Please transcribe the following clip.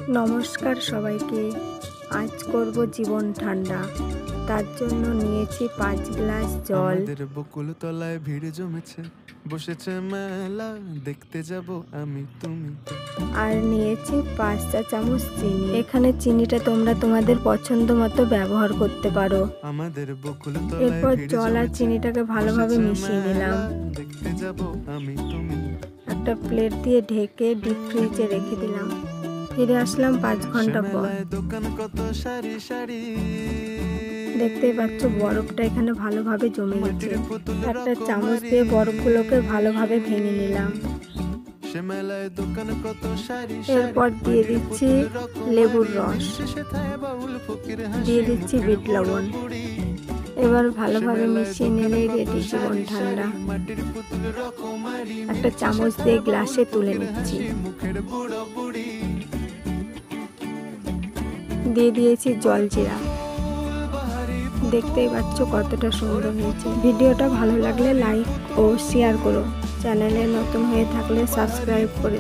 নমস্কার সবাইকে। আজ করব জীবন ঠান্ডা, তার জন্য নিয়েছি 5 গ্লাস জল। আমাদের বকুল তলায় ভিড় জমেছে, বসেছে মেলা, দেখতে যাব আমি তুমি। আর নিয়েছি 5 চা চামচ চিনি। এখানে চিনিটা তোমরা তোমাদের পছন্দ মতো ব্যবহার করতে পারো। আমাদের বকুল তলায় এরপর ভিড় জল আর জমেছে, চিনিটাকে ভালোভাবে বসেছে মিশিয়ে নিলাম। মেলা, দেখতে যাব আমি তুমি। একটা প্লেট দিয়ে ঢেকে ডিপ ফ্রিজে রেখে দিলাম। ফিরে আসলাম 5 ঘন্টা পর। মেলায় দোকান কত সারি সারি, দেখতেই পাচ্ছ বরফটা এখানে ভালোভাবে জমে গেছে। মাটির পুতুল একটা চামচ রকমারি, দিয়ে বরফগুলোকে ভালোভাবে ভেঙে নিলাম। সে মেলায় দোকান কত সারি এরপর সারি, দিয়ে মাটির দিচ্ছি পুতুল রকমারি, লেবুর রস, সেথায় বাউল ফকির হাসি, দিয়ে দিচ্ছি মুখের বিট বুড়ো লবণ। বুড়ি। এবার ভালোভাবে মিশিয়ে নিলেই রেডি জীবন ঠান্ডা। মাটির পুতুল রকমারি, একটা চামচ দিয়ে গ্লাসে তুলে নিচ্ছি। মুখের বুড়ো বুড়ি। দিয়ে দিয়েছি জলজিরা। দেখতেই পাচ্ছ কতটা সুন্দর হয়েছে। ভিডিওটা ভালো লাগলে লাইক ও শেয়ার করো। চ্যানেলে নতুন হয়ে থাকলে সাবস্ক্রাইব করে